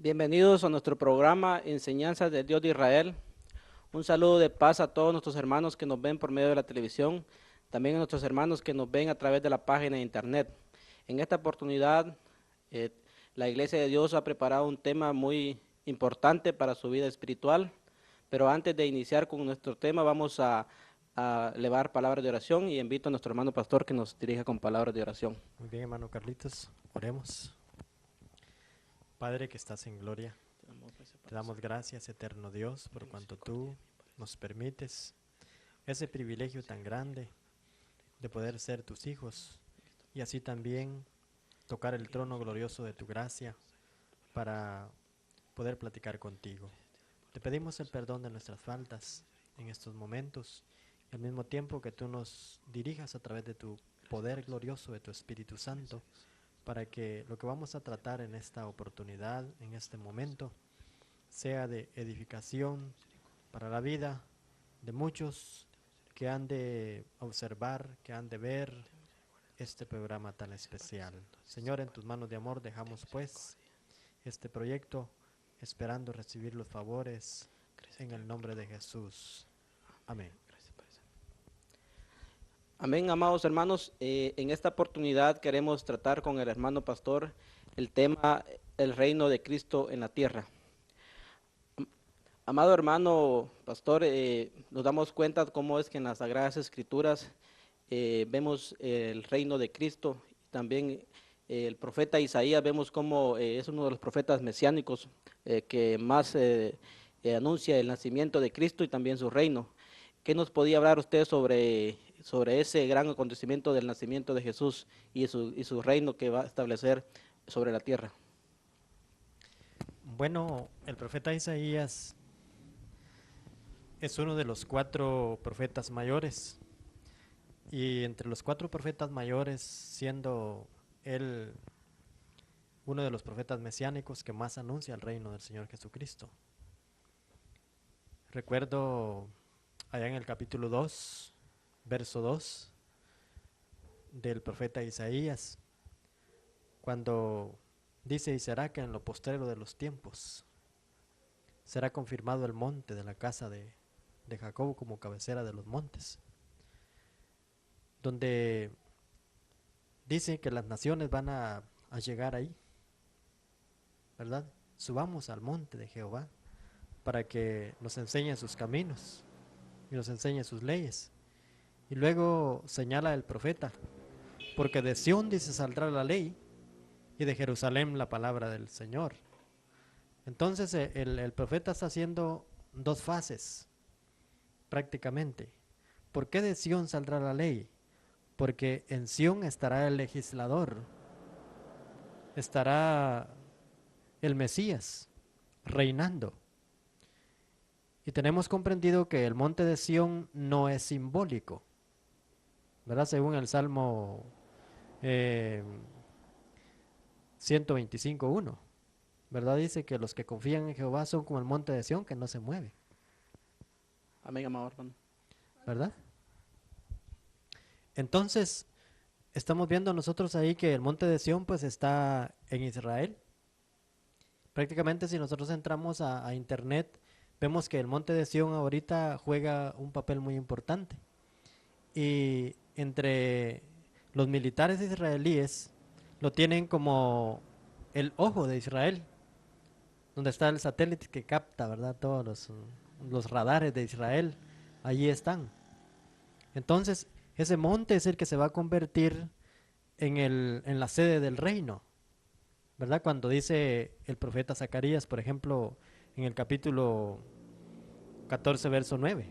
Bienvenidos a nuestro programa Enseñanzas del Dios de Israel. Un saludo de paz a todos nuestros hermanos que nos ven por medio de la televisión, también a nuestros hermanos que nos ven a través de la página de internet. En esta oportunidad, eh, la Iglesia de Dios ha preparado un tema muy importante para su vida espiritual, pero antes de iniciar con nuestro tema vamos a elevar palabras de oración y invito a nuestro hermano pastor que nos dirija con palabras de oración. Muy bien, hermano Carlitos, oremos. Padre que estás en gloria, te damos gracias, eterno Dios, por cuanto tú nos permites ese privilegio tan grande de poder ser tus hijos y así también tocar el trono glorioso de tu gracia para poder platicar contigo. Te pedimos el perdón de nuestras faltas en estos momentos y al mismo tiempo que tú nos dirijas a través de tu poder glorioso de tu Espíritu Santo, para que lo que vamos a tratar en esta oportunidad, en este momento, sea de edificación para la vida de muchos que han de observar, que han de ver este programa tan especial. Señor, en tus manos de amor dejamos pues este proyecto, esperando recibir los favores en el nombre de Jesús. Amén. Amén, amados hermanos. En esta oportunidad queremos tratar con el hermano pastor el tema el reino de Cristo en la tierra. Amado hermano pastor, nos damos cuenta cómo es que en las Sagradas Escrituras vemos el reino de Cristo. También el profeta Isaías vemos cómo es uno de los profetas mesiánicos que más anuncia el nacimiento de Cristo y también su reino. ¿Qué nos podía hablar usted sobre ese gran acontecimiento del nacimiento de Jesús y su reino que va a establecer sobre la tierra? Bueno, el profeta Isaías es uno de los 4 profetas mayores, y entre los 4 profetas mayores, siendo él uno de los profetas mesiánicos que más anuncia el reino del Señor Jesucristo. Recuerdo allá en el capítulo 2, verso 2 del profeta Isaías, cuando dice: y será que en lo postrero de los tiempos será confirmado el monte de la casa de Jacob como cabecera de los montes, donde dice que las naciones van a llegar ahí, ¿verdad? Subamos al monte de Jehová para que nos enseñe sus caminos y nos enseñe sus leyes. Y luego señala el profeta: porque de Sión, dice, saldrá la ley, y de Jerusalén la palabra del Señor. Entonces el profeta está haciendo 2 fases prácticamente. ¿Por qué de Sión saldrá la ley? Porque en Sión estará el legislador, estará el Mesías reinando. Y tenemos comprendido que el monte de Sión no es simbólico, ¿verdad? Según el Salmo 125:1, ¿verdad? Dice que los que confían en Jehová son como el monte de Sión que no se mueve, Amén, amado hermano. ¿verdad? Entonces, estamos viendo nosotros ahí que el monte de Sión pues está en Israel. Prácticamente si nosotros entramos a internet, vemos que el monte de Sión ahorita juega un papel muy importante. Y entre los militares israelíes lo tienen como el ojo de Israel, donde está el satélite que capta, ¿verdad? Todos los radares de Israel, allí están. Entonces, ese monte es el que se va a convertir en la sede del reino, ¿verdad? Cuando dice el profeta Zacarías, por ejemplo, en el capítulo 14, verso 9: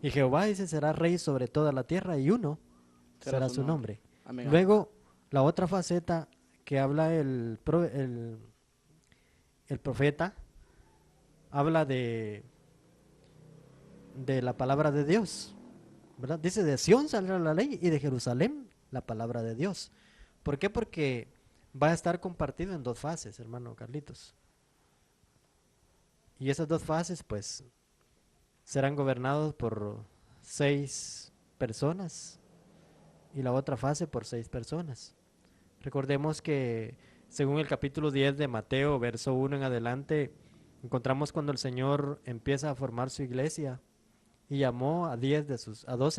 y Jehová, dice, será rey sobre toda la tierra, y uno Será será su su nombre. nombre. Amén, amado. Luego, la otra faceta que habla el profeta, habla de la palabra de Dios, ¿verdad? Dice: de Sión saldrá la ley, y de Jerusalén la palabra de Dios. ¿Por qué? Porque va a estar compartido en 2 fases, hermano Carlitos. Y esas 2 fases, pues, serán gobernados por 6 personas, y la otra fase por 6 personas. Recordemos que según el capítulo 10 de Mateo, verso 1 en adelante, encontramos cuando el Señor empieza a formar su iglesia y llamó a 12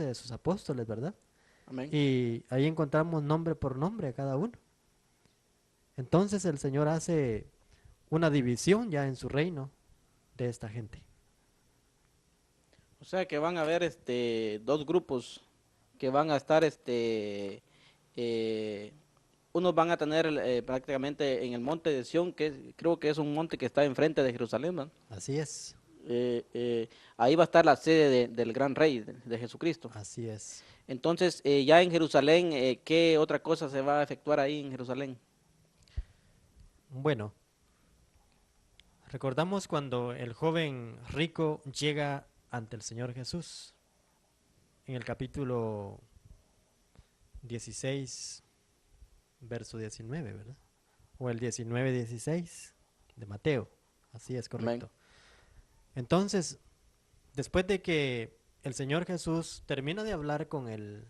de sus apóstoles, ¿verdad? Amén. Y ahí encontramos nombre por nombre a cada uno. Entonces el Señor hace una división ya en su reino de esta gente. O sea que van a haber dos grupos que van a estar eh, unos van a tener prácticamente en el monte de Sión, creo que es un monte que está enfrente de Jerusalén, ¿no? Así es, Ahí va a estar la sede del gran rey de Jesucristo. así es. Entonces, ya en Jerusalén, ¿qué otra cosa se va a efectuar ahí en Jerusalén? Bueno, recordamos cuando el joven rico llega ante el Señor Jesús en el capítulo 16, verso 19, ¿verdad? O el 19:16 de Mateo, así es Amén. correcto. Entonces, después de que el Señor Jesús termina de hablar con el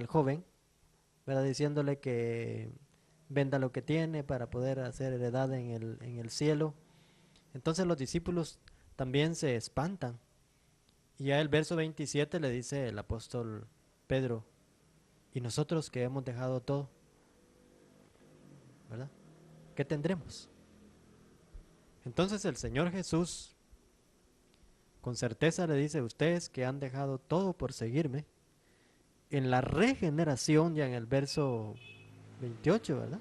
joven, ¿verdad? Diciéndole que venda lo que tiene para poder hacer heredad en el cielo. Entonces los discípulos también se espantan. Y ya el verso 27 le dice el apóstol Pedro, y nosotros que hemos dejado todo, ¿verdad? ¿Qué tendremos? Entonces el Señor Jesús con certeza le dice, ustedes que han dejado todo por seguirme, en la regeneración, ya en el verso 28, ¿verdad?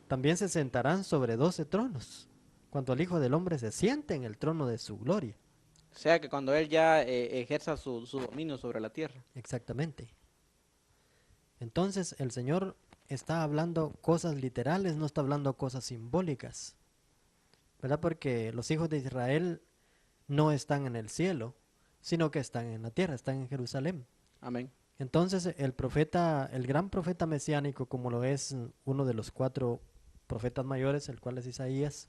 También se sentarán sobre 12 tronos, cuando el Hijo del Hombre se siente en el trono de su gloria. O sea que cuando él ya ejerza su dominio sobre la tierra. Exactamente. Entonces el Señor está hablando cosas literales, no está hablando cosas simbólicas, ¿verdad? Porque los hijos de Israel no están en el cielo, sino que están en la tierra, están en Jerusalén. Amén. Entonces el profeta, el gran profeta mesiánico, como lo es uno de los 4 profetas mayores, el cual es Isaías,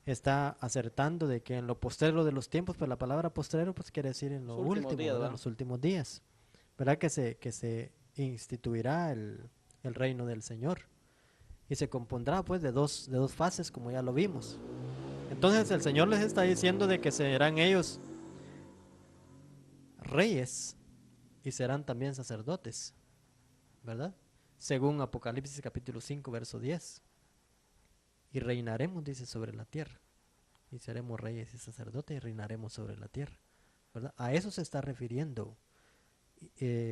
está acertando de que en lo postrero de los tiempos, pues la palabra postrero pues quiere decir en lo Los últimos último, días, ¿verdad? En ¿verdad? los últimos días, ¿verdad? Que se instituirá el reino del Señor y se compondrá pues de dos fases, como ya lo vimos. Entonces el Señor les está diciendo de que serán ellos reyes y serán también sacerdotes, ¿verdad? Según Apocalipsis capítulo 5, verso 10. Y reinaremos, dice, sobre la tierra. Y seremos reyes y sacerdotes y reinaremos sobre la tierra, ¿verdad? A eso se está refiriendo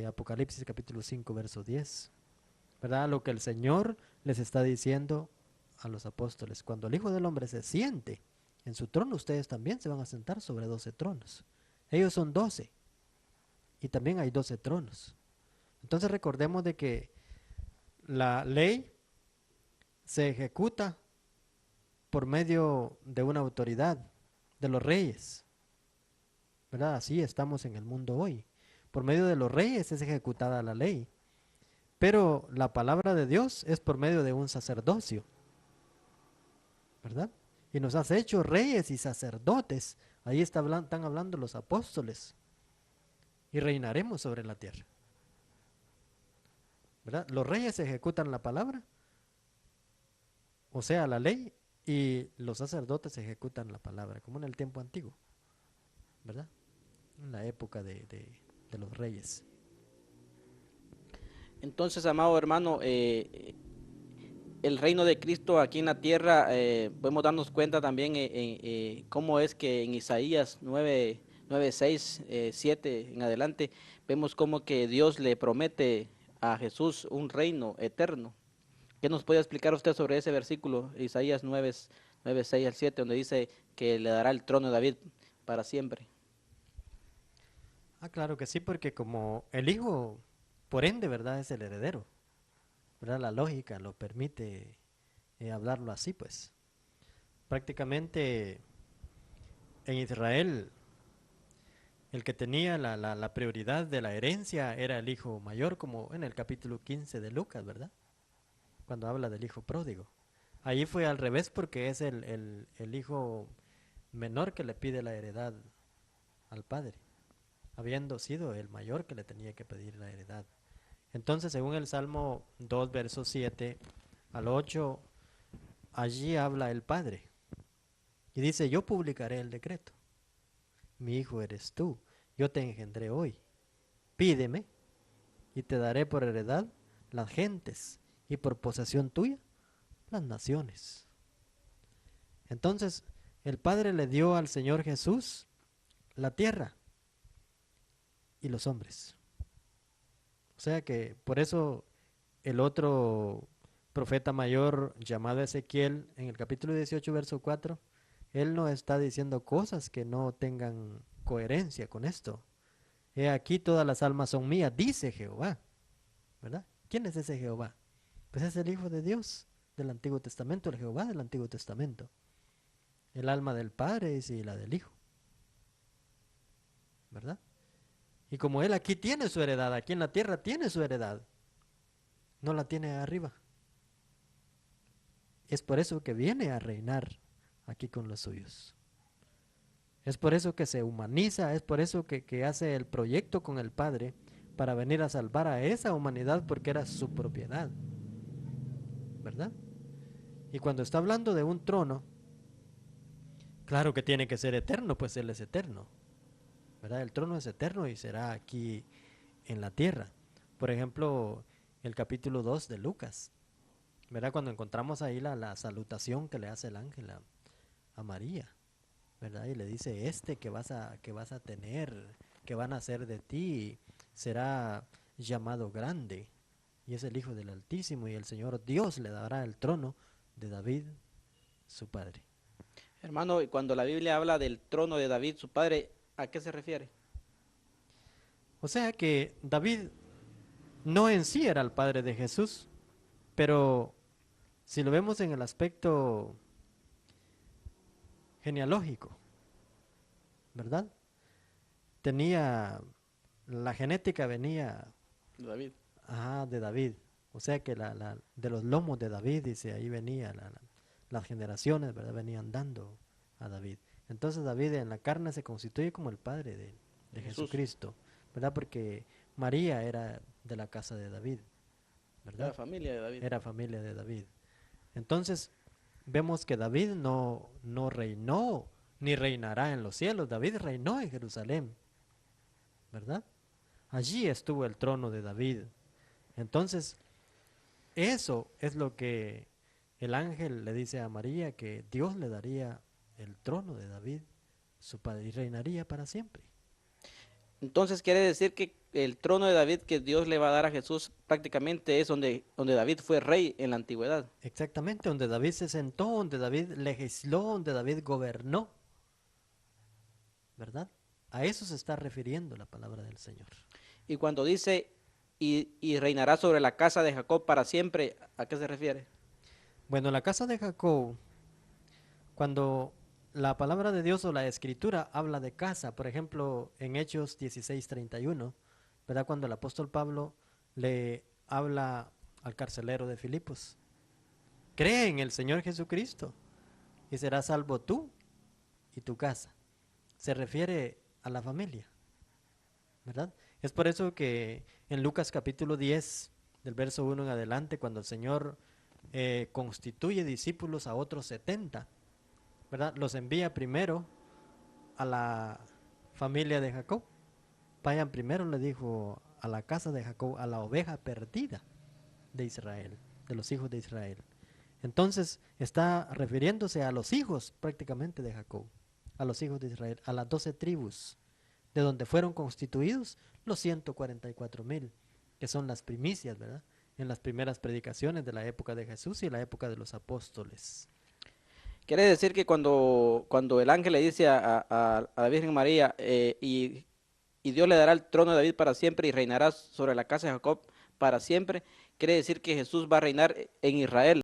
Apocalipsis capítulo 5, verso 10, ¿verdad? A lo que el Señor les está diciendo a los apóstoles. Cuando el Hijo del Hombre se siente en su trono, ustedes también se van a sentar sobre 12 tronos. Ellos son 12 y también hay 12 tronos. Entonces recordemos de que la ley se ejecuta por medio de una autoridad, de los reyes, ¿verdad? Así estamos en el mundo hoy. Por medio de los reyes es ejecutada la ley, pero la palabra de Dios es por medio de un sacerdocio, ¿verdad? Y nos has hecho reyes y sacerdotes. Ahí están hablando los apóstoles. Y reinaremos sobre la tierra, ¿verdad? Los reyes ejecutan la palabra, o sea, la ley, y los sacerdotes ejecutan la palabra, como en el tiempo antiguo, ¿verdad? En la época de los reyes. Entonces, amado hermano, el reino de Cristo aquí en la tierra, podemos darnos cuenta también cómo es que en Isaías 9, 6, 7 en adelante, vemos como que Dios le promete a Jesús un reino eterno. ¿Qué nos puede explicar usted sobre ese versículo, Isaías 9, 6 al 7, donde dice que le dará el trono de David para siempre? Ah, claro que sí, porque como el hijo, por ende, ¿verdad? Es el heredero, ¿verdad? La lógica lo permite hablarlo así, pues. Prácticamente en Israel, el que tenía la prioridad de la herencia era el hijo mayor, como en el capítulo 15 de Lucas, ¿verdad? Cuando habla del hijo pródigo. Ahí fue al revés porque es el hijo menor que le pide la heredad al padre, habiendo sido el mayor que le tenía que pedir la heredad. Entonces, según el Salmo 2, versos 7 al 8, allí habla el Padre y dice, yo publicaré el decreto. Mi hijo eres tú, yo te engendré hoy. Pídeme y te daré por heredad las gentes y por posesión tuya las naciones. Entonces, el Padre le dio al Señor Jesús la tierra y los hombres. O sea que por eso el otro profeta mayor llamado Ezequiel en el capítulo 18, verso 4, él no está diciendo cosas que no tengan coherencia con esto. He aquí todas las almas son mías, dice Jehová, ¿verdad? ¿Quién es ese Jehová? Pues es el Hijo de Dios del Antiguo Testamento, el Jehová del Antiguo Testamento. El alma del Padre y la del Hijo, ¿verdad? Y como Él aquí tiene su heredad, aquí en la tierra tiene su heredad, no la tiene arriba. Es por eso que viene a reinar aquí con los suyos. Es por eso que se humaniza, es por eso que hace el proyecto con el Padre para venir a salvar a esa humanidad porque era su propiedad, ¿verdad? Y cuando está hablando de un trono, claro que tiene que ser eterno, pues Él es eterno, ¿verdad? El trono es eterno y será aquí en la tierra. Por ejemplo, el capítulo 2 de Lucas, ¿verdad? Cuando encontramos ahí la salutación que le hace el ángel a María, ¿verdad? Y le dice, que vas a tener, que van a hacer de ti, será llamado grande, y es el Hijo del Altísimo, y el Señor Dios le dará el trono de David, su padre. Hermano, y cuando la Biblia habla del trono de David, su padre, ¿a qué se refiere? O sea que David no en sí era el padre de Jesús, pero si lo vemos en el aspecto genealógico, ¿verdad? La genética venía David. de David. O sea que de los lomos de David, dice, ahí venía las generaciones, ¿verdad? Venían dando a David. Entonces David en la carne se constituye como el padre de Jesucristo, ¿verdad? Porque María era de la casa de David, ¿verdad? Era familia de David. Era familia de David. Entonces vemos que David no reinó ni reinará en los cielos. David reinó en Jerusalén, ¿verdad? Allí estuvo el trono de David. Entonces, eso es lo que el ángel le dice a María, que Dios le daría el trono de David, su padre, y reinaría para siempre. Entonces quiere decir que el trono de David que Dios le va a dar a Jesús prácticamente es donde David fue rey en la antigüedad. Exactamente, donde David se sentó, donde David legisló, donde David gobernó, ¿verdad? A eso se está refiriendo la palabra del Señor. Y cuando dice, y reinará sobre la casa de Jacob para siempre, ¿a qué se refiere? Bueno, la casa de Jacob, cuando la palabra de Dios o la escritura habla de casa, por ejemplo, en Hechos 16:31, ¿verdad? Cuando el apóstol Pablo le habla al carcelero de Filipos, cree en el Señor Jesucristo y serás salvo tú y tu casa. Se refiere a la familia, ¿verdad? Es por eso que en Lucas capítulo 10, del verso 1 en adelante, cuando el Señor constituye discípulos a otros 70, ¿verdad? Los envía primero a la familia de Jacob. Vayan primero, le dijo, a la casa de Jacob, a la oveja perdida de Israel, de los hijos de Israel. Entonces está refiriéndose a los hijos prácticamente de Jacob, a los hijos de Israel, a las 12 tribus, de donde fueron constituidos los 144,000, que son las primicias, ¿verdad? En las primeras predicaciones de la época de Jesús y la época de los apóstoles. Quiere decir que cuando el ángel le dice a la Virgen María, y Dios le dará el trono de David para siempre y reinará sobre la casa de Jacob para siempre, quiere decir que Jesús va a reinar en Israel.